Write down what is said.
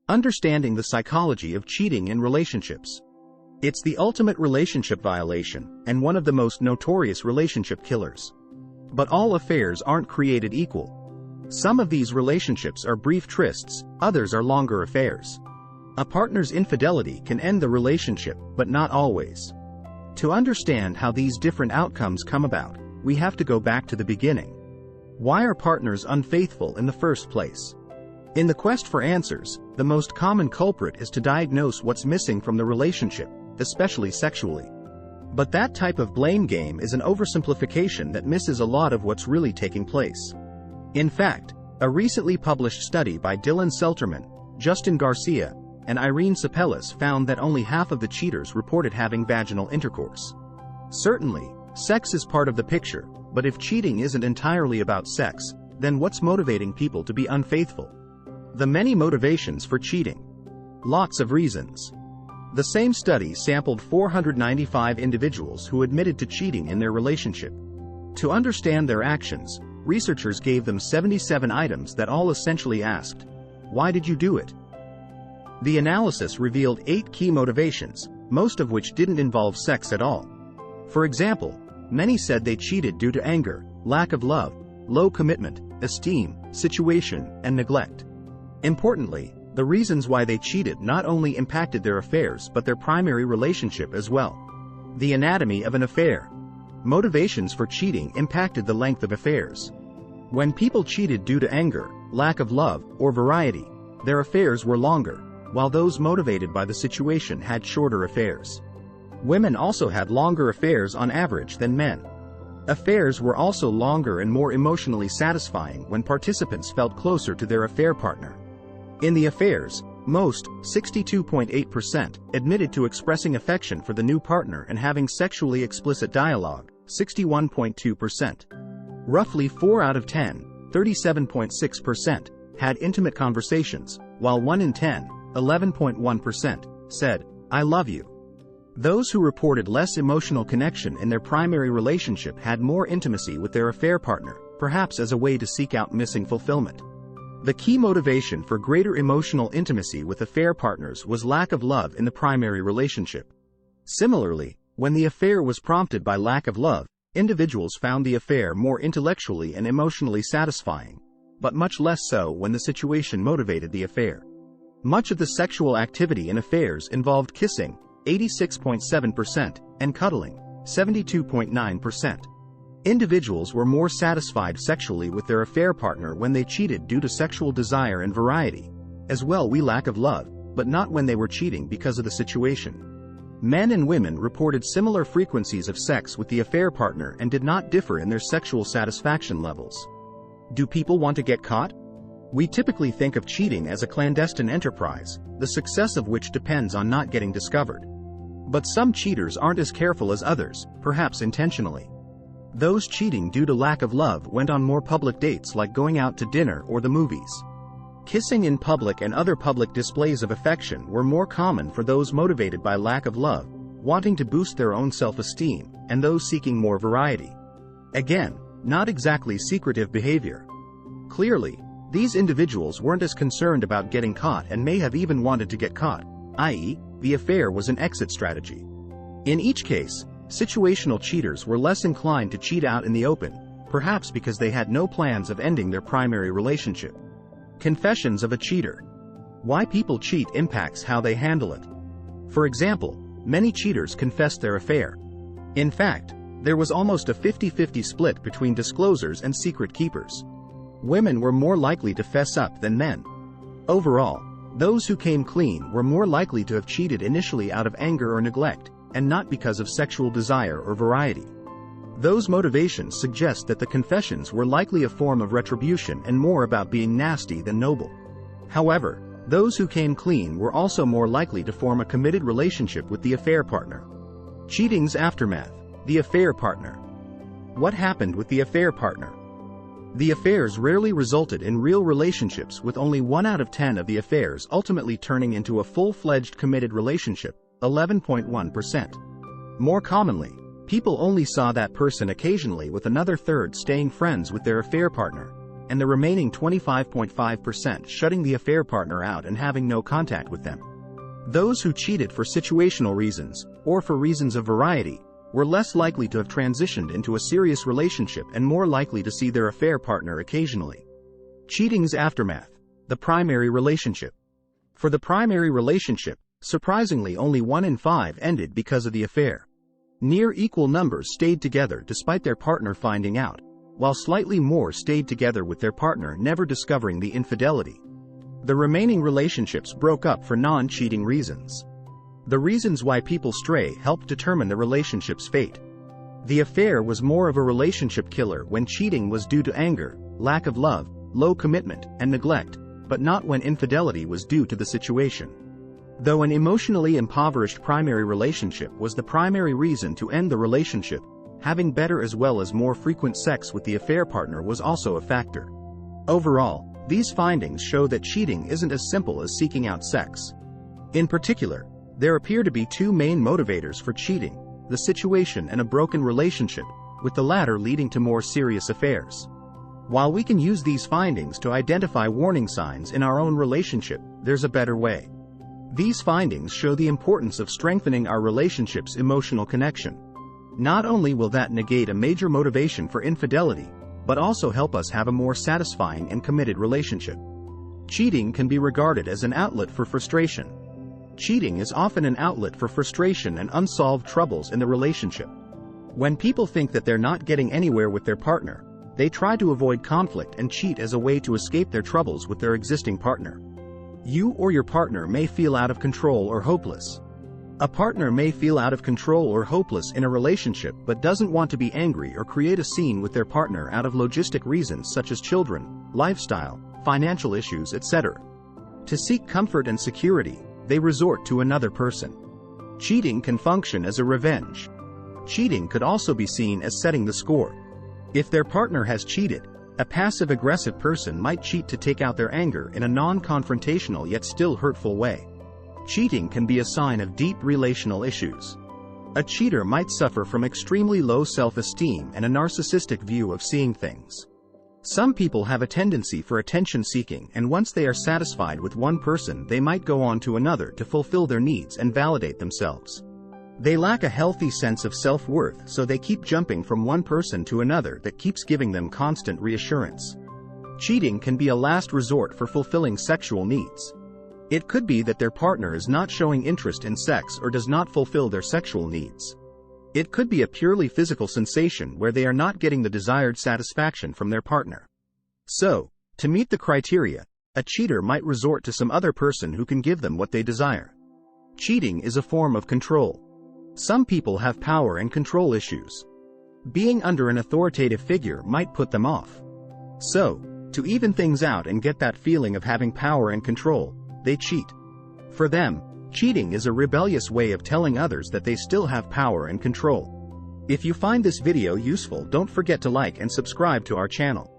Understanding the psychology of cheating in relationships. It's the ultimate relationship violation, and one of the most notorious relationship killers. But all affairs aren't created equal. Some of these relationships are brief trysts, others are longer affairs. A partner's infidelity can end the relationship, but not always. To understand how these different outcomes come about, we have to go back to the beginning. Why are partners unfaithful in the first place? In the quest for answers, the most common culprit is to diagnose what's missing from the relationship, especially sexually. But that type of blame game is an oversimplification that misses a lot of what's really taking place. In fact, a recently published study by Dylan Selterman, Justin Garcia, and Irene Sapelis found that only half of the cheaters reported having vaginal intercourse. Certainly, sex is part of the picture, but if cheating isn't entirely about sex, then what's motivating people to be unfaithful? The many motivations for cheating. Lots of reasons. The same study sampled 495 individuals who admitted to cheating in their relationship. To understand their actions, researchers gave them 77 items that all essentially asked, "Why did you do it?" The analysis revealed 8 key motivations, most of which didn't involve sex at all. For example, many said they cheated due to anger, lack of love, low commitment, esteem, situation, and neglect. Importantly, the reasons why they cheated not only impacted their affairs but their primary relationship as well. The anatomy of an affair. Motivations for cheating impacted the length of affairs. When people cheated due to anger, lack of love, or variety, their affairs were longer, while those motivated by the situation had shorter affairs. Women also had longer affairs on average than men. Affairs were also longer and more emotionally satisfying when participants felt closer to their affair partner. In the affairs, most, 62.8%, admitted to expressing affection for the new partner and having sexually explicit dialogue, 61.2%. Roughly 4 out of 10, 37.6%, had intimate conversations, while 1 in 10, 11.1%, said, "I love you." Those who reported less emotional connection in their primary relationship had more intimacy with their affair partner, perhaps as a way to seek out missing fulfillment. The key motivation for greater emotional intimacy with affair partners was lack of love in the primary relationship. Similarly, when the affair was prompted by lack of love, individuals found the affair more intellectually and emotionally satisfying, but much less so when the situation motivated the affair. Much of the sexual activity in affairs involved kissing, 86.7%, and cuddling, 72.9%. Individuals were more satisfied sexually with their affair partner when they cheated due to sexual desire and variety. As well, we lack of love, but not when they were cheating because of the situation. Men and women reported similar frequencies of sex with the affair partner and did not differ in their sexual satisfaction levels. Do people want to get caught? We typically think of cheating as a clandestine enterprise, the success of which depends on not getting discovered. But some cheaters aren't as careful as others, perhaps intentionally. Those cheating due to lack of love went on more public dates like going out to dinner or the movies. Kissing in public and other public displays of affection were more common for those motivated by lack of love, wanting to boost their own self-esteem, and those seeking more variety. Again, not exactly secretive behavior. Clearly, these individuals weren't as concerned about getting caught and may have even wanted to get caught, i.e., the affair was an exit strategy. In each case, situational cheaters were less inclined to cheat out in the open, perhaps because they had no plans of ending their primary relationship. Confessions of a cheater. Why people cheat impacts how they handle it. For example, many cheaters confessed their affair. In fact, there was almost a 50-50 split between disclosers and secret keepers. Women were more likely to fess up than men. Overall, those who came clean were more likely to have cheated initially out of anger or neglect, and not because of sexual desire or variety. Those motivations suggest that the confessions were likely a form of retribution and more about being nasty than noble. However, those who came clean were also more likely to form a committed relationship with the affair partner. Cheating's aftermath. The affair partner. What happened with the affair partner? The affairs rarely resulted in real relationships, with only 1 out of 10 of the affairs ultimately turning into a full-fledged committed relationship, 11.1%. More commonly, people only saw that person occasionally, with another third staying friends with their affair partner. and the remaining 25.5% shutting the affair partner out and having no contact with them. Those who cheated for situational reasons, or for reasons of variety, were less likely to have transitioned into a serious relationship and more likely to see their affair partner occasionally. Cheating's aftermath. The primary relationship. For the primary relationship, surprisingly only 1 in 5 ended because of the affair. Near equal numbers stayed together despite their partner finding out, while slightly more stayed together with their partner never discovering the infidelity. The remaining relationships broke up for non-cheating reasons. The reasons why people stray helped determine the relationship's fate. The affair was more of a relationship killer when cheating was due to anger, lack of love, low commitment, and neglect, but not when infidelity was due to the situation. Though an emotionally impoverished primary relationship was the primary reason to end the relationship, having better as well as more frequent sex with the affair partner was also a factor. Overall, these findings show that cheating isn't as simple as seeking out sex. In particular, there appear to be 2 main motivators for cheating: the situation and a broken relationship, with the latter leading to more serious affairs. While we can use these findings to identify warning signs in our own relationship, there's a better way. These findings show the importance of strengthening our relationship's emotional connection. Not only will that negate a major motivation for infidelity, but also help us have a more satisfying and committed relationship. Cheating can be regarded as an outlet for frustration. Cheating is often an outlet for frustration and unsolved troubles in the relationship. When people think that they're not getting anywhere with their partner, they try to avoid conflict and cheat as a way to escape their troubles with their existing partner. You or your partner may feel out of control or hopeless. A partner may feel out of control or hopeless in a relationship but doesn't want to be angry or create a scene with their partner out of logistic reasons such as children, lifestyle, financial issues, etc. To seek comfort and security, they resort to another person. Cheating can function as a revenge. Cheating could also be seen as setting the score. If their partner has cheated, a passive-aggressive person might cheat to take out their anger in a non-confrontational yet still hurtful way. Cheating can be a sign of deep relational issues. A cheater might suffer from extremely low self-esteem and a narcissistic view of seeing things. Some people have a tendency for attention-seeking, and once they are satisfied with one person, they might go on to another to fulfill their needs and validate themselves. They lack a healthy sense of self-worth, so they keep jumping from one person to another that keeps giving them constant reassurance. Cheating can be a last resort for fulfilling sexual needs. It could be that their partner is not showing interest in sex or does not fulfill their sexual needs. It could be a purely physical sensation where they are not getting the desired satisfaction from their partner. So, to meet the criteria, a cheater might resort to some other person who can give them what they desire. Cheating is a form of control. Some people have power and control issues. Being under an authoritative figure might put them off. So, to even things out and get that feeling of having power and control, they cheat. For them, cheating is a rebellious way of telling others that they still have power and control. If you find this video useful, don't forget to like and subscribe to our channel.